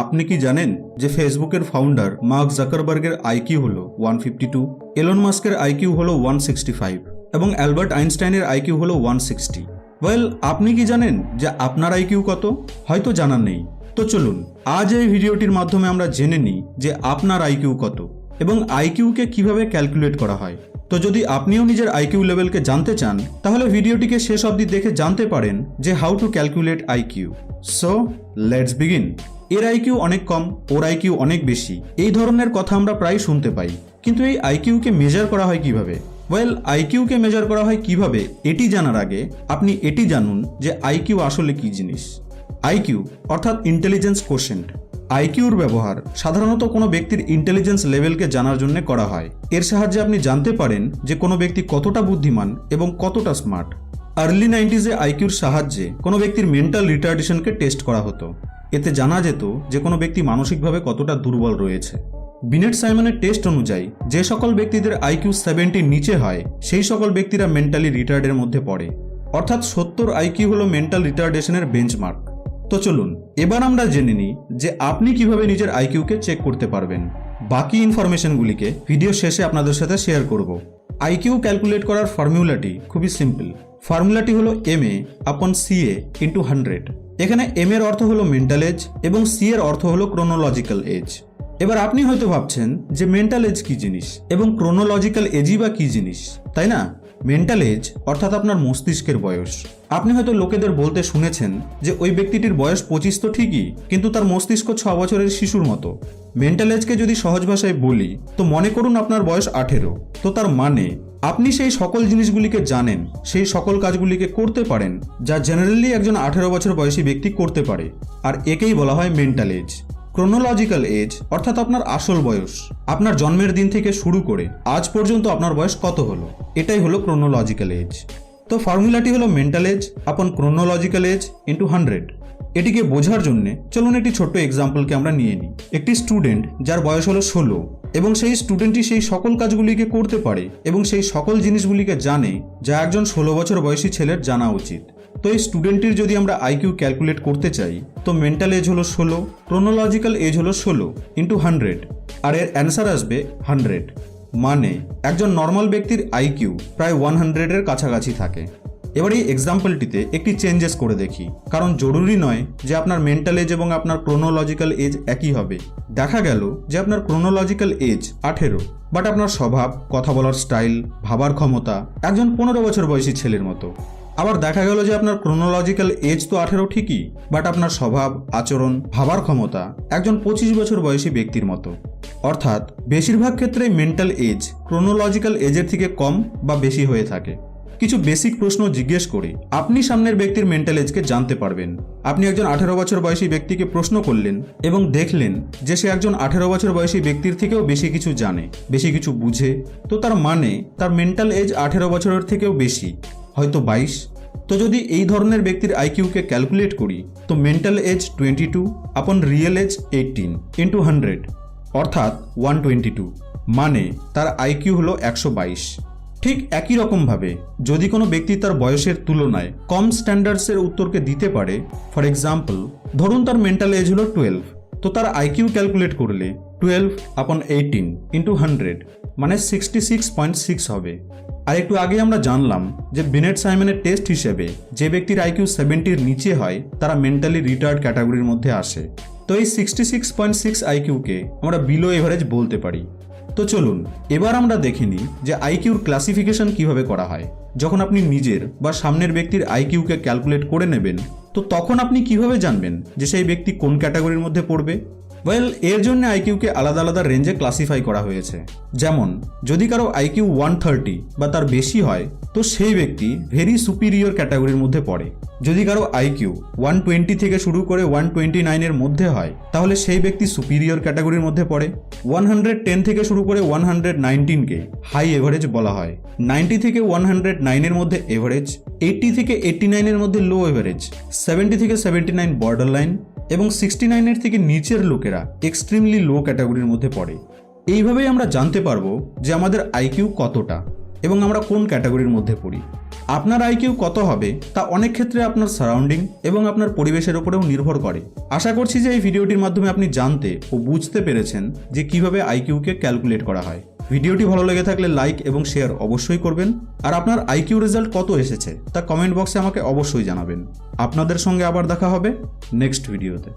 আপনি কি জানেন যে ফেসবুকের ফাউন্ডার মার্ক জাকারবার্গের আইকিউ হলো 152, এলন মাস্কের আইকিউ হলো 165 এবং অ্যালবার্ট আইনস্টাইনের আইকিউ হলো 160। ওয়েল, আপনি কি জানেন যে আপনার আইকিউ কত? হয়তো জানা নেই। তো চলুন আজ এই ভিডিওটির মাধ্যমে আমরা জেনে নিই যে আপনার আইকিউ কত এবং আইকিউকে কিভাবে ক্যালকুলেট করা হয়। তো যদি আপনিও নিজের আইকিউ লেভেলকে জানতে চান তাহলে ভিডিওটিকে শেষ অবধি দেখে জানতে পারেন যে how to calculate IQ. So let's begin. এর আইকিউ অনেক কম, ওর আইকিউ অনেক বেশি, এই ধরনের কথা আমরা প্রায় শুনতে পাই। কিন্তু এই আইকিউকে মেজার করা হয় কিভাবে? ওয়েল, আইকিউকে মেজার করা হয় কিভাবে এটি জানার আগে আপনি এটি জানুন যে আইকিউ আসলে কি জিনিস। আইকিউ অর্থাৎ ইন্টেলিজেন্স কোশেন্ট। আইকিউর ব্যবহার সাধারণত কোনো ব্যক্তির ইন্টেলিজেন্স লেভেলকে জানার জন্য করা হয়। এর সাহায্যে আপনি জানতে পারেন যে কোনো ব্যক্তি কতটা বুদ্ধিমান এবং কতটা স্মার্ট। আর্লি 90s আইকিউর সাহায্যে কোনো ব্যক্তির মেন্টাল রিটার্ডেশনকে টেস্ট করা হতো। এতে জানা যেত যে কোনো ব্যক্তি মানসিকভাবে কতটা দুর্বল রয়েছে। বিনেট সাইমনের টেস্ট অনুযায়ী যে সকল ব্যক্তিদের আইকিউ 70 নিচে হয় সেই সকল ব্যক্তিরা মেন্টালি রিটার্ডের মধ্যে পড়ে। অর্থাৎ 70 আইকিউ হলো মেন্টাল রিটার্ডেশনের বেঞ্চমার্ক। তো চলুন এবার আমরা জেনে নিই যে আপনি কিভাবে নিজের আইকিউকে চেক করতে পারবেন। বাকি ইনফরমেশনগুলিকে ভিডিও শেষে আপনাদের সাথে শেয়ার করব। আইকিউ ক্যালকুলেট করার ফর্মুলাটি খুবই সিম্পল। ফর্মুলাটি হলো MA/CA × 100। এখানে M এর অর্থ হলো মেন্টাল এজ এবং C এর অর্থ হলো ক্রোনোলজিক্যাল এজ। এবার আপনি হয়তো ভাবছেন যে মেন্টাল এজ কি জিনিস এবং ক্রোনোলজিক্যাল এজই বা কি জিনিস, তাই না? মেন্টাল এজ অর্থাৎ আপনার মস্তিষ্কের বয়স। আপনি হয়তো লোকেদের বলতে শুনেছেন যে ওই ব্যক্তিটির বয়স 25 তো ঠিকই, কিন্তু তার মস্তিষ্ক 6 বছরের শিশুর মতো। মেন্টাল এজকে যদি সহজ ভাষায় বলি তো মনে করুন আপনার বয়স 18। তো তার মানে আপনি সেই সকল জিনিসগুলিকে জানেন, সেই সকল কাজগুলিকে করতে পারেন যা জেনারেলি একজন 18 বছর বয়সী ব্যক্তি করতে পারে, আর একেই বলা হয় মেন্টাল এজ। ক্রোনোলজিক্যাল এজ অর্থাৎ আপনার আসল বয়স, আপনার জন্মের দিন থেকে শুরু করে আজ পর্যন্ত আপনার বয়স কত হলো, এটাই হলো ক্রোনোলজিক্যাল এজ। তো ফর্মুলাটি হলো মেন্টাল এজ আপন ক্রোনোলজিক্যাল এজ × 100। এটিকে বোঝার জন্য চলুন একটি ছোট্ট এক্সাম্পলকে আমরা নিয়ে নিই। একটি স্টুডেন্ট যার বয়স হলো 16 এবং সেই স্টুডেন্টটি সেই সকল কাজগুলিকে করতে পারে এবং সেই সকল জিনিসগুলিকে জানে যা একজন 16 বছর বয়সী ছেলের জানা উচিত। তো এই স্টুডেন্টটির যদি আমরা আইকিউ ক্যালকুলেট করতে চাই তো মেন্টাল এজ হলো 16, ক্রোনোলজিক্যাল এজ হলো 16 × 100, আর এর অ্যান্সার আসবে 100। মানে একজন নর্মাল ব্যক্তির আইকিউ প্রায় 100-এর কাছাকাছি থাকে। এবার এই এক্সাম্পলটিতে একটি চেঞ্জেস করে দেখি, কারণ জরুরি নয় যে আপনার মেন্টাল এজ এবং আপনার ক্রোনোলজিক্যাল এজ একই হবে। দেখা গেল যে আপনার ক্রোনোলজিক্যাল এজ 18, বাট আপনার স্বভাব, কথা বলার স্টাইল, ভাবার ক্ষমতা একজন 15 বছর বয়সী ছেলের মতো। আবার দেখা গেল যে আপনার ক্রোনোলজিক্যাল এজ তো 18 ঠিকই, বাট আপনার স্বভাব, আচরণ, ভাবার ক্ষমতা একজন 25 বছর বয়সী ব্যক্তির মতো। অর্থাৎ বেশিরভাগ ক্ষেত্রেই মেন্টাল এজ ক্রোনোলজিক্যাল এজের থেকে কম বা বেশি হয়ে থাকে। কিছু বেসিক প্রশ্ন জিজ্ঞেস করে আপনি সামনের ব্যক্তির মেন্টাল এজকে জানতে পারবেন। আপনি একজন 18 বছর বয়সী ব্যক্তিকে প্রশ্ন করলেন এবং দেখলেন যে সে একজন 18 বছর বয়সী ব্যক্তির থেকেও বেশি কিছু জানে, বেশি কিছু বুঝে। তো তার মানে তার মেন্টাল এজ 18 বছরের থেকেও বেশি, হয়তো 22। তো যদি এই ধরনের ব্যক্তির আইকিউকে ক্যালকুলেট করি তো মেন্টাল এজ 22 আপন রিয়েল এজ 18 × 100 অর্থাৎ 122, মানে তার আইকিউ হলো 122। ঠিক একই রকমভাবে যদি কোনো ব্যক্তি তার বয়সের তুলনায় কম স্ট্যান্ডার্ডসের উত্তরকে দিতে পারে, ফর এক্সাম্পল ধরুন তার মেন্টাল এজ হলো 12, তো তার আইকিউ ক্যালকুলেট করলে 12/18 × 100 মানে 66.6 হবে। আর একটু আগে আমরা জানলাম যে বিনেট সাইমনের টেস্ট হিসেবে যে ব্যক্তির আইকিউ 70-র নিচে হয় তারা মেন্টালি রিটার্ড ক্যাটাগরির মধ্যে আসে। তো এই 66.6 আইকিউকে আমরা বিলো এভারেজ বলতে পারি। তো চলুন এবার আমরা দেখে নিই যে আইকিউর ক্লাসিফিকেশন কিভাবে করা হয়। যখন আপনি নিজের বা সামনের ব্যক্তির আইকিউকে ক্যালকুলেট করে নেবেন তো তখন আপনি কিভাবে জানবেন যে সেই ব্যক্তি কোন ক্যাটাগরির মধ্যে পড়বে? ওয়েল, এর জন্য আইকিউকে আলাদা আলাদা রেঞ্জে ক্লাসিফাই করা হয়েছে। যেমন যদি কারো আইকিউ 130 বা তার বেশি হয় তো সেই ব্যক্তি ভেরি সুপিরিয়র ক্যাটাগরির মধ্যে পড়ে। যদি কারো আইকিউ 120 থেকে শুরু করে 129-এর মধ্যে হয় তাহলে সেই ব্যক্তি সুপিরিয়র ক্যাটাগরির মধ্যে পড়ে। 110 থেকে শুরু করে 119-কে হাই এভারেজ বলা হয়। 90 থেকে 109-এর মধ্যে এভারেজ, 80 থেকে 89-এর মধ্যে লো এভারেজ, 70 থেকে 79 বর্ডার লাইন এবং 69-এর থেকে নিচের লোকেরা এক্সট্রিমলি লো ক্যাটাগরির মধ্যে পড়ে। এইভাবেই আমরা জানতে পারবো যে আমাদের আইকিউ কতটা এবং আমরা কোন ক্যাটাগরির মধ্যে পড়ি। আপনার আইকিউ কত হবে তা অনেক ক্ষেত্রে আপনার সারাউন্ডিং এবং আপনার পরিবেশের উপরেও নির্ভর করে। আশা করছি যে এই ভিডিওটির মাধ্যমে আপনি জানতে ও বুঝতে পেরেছেন যে কিভাবে আইকিউকে ক্যালকুলেট করা হয়। ভিডিওটি ভালো লেগে থাকলে লাইক এবং শেয়ার অবশ্যই করবেন, আর আপনার আইকিউ রেজাল্ট কত এসেছে তা কমেন্ট বক্সে আমাকে অবশ্যই জানাবেন। আপনাদের সঙ্গে আবার দেখা হবে নেক্সট ভিডিওতে।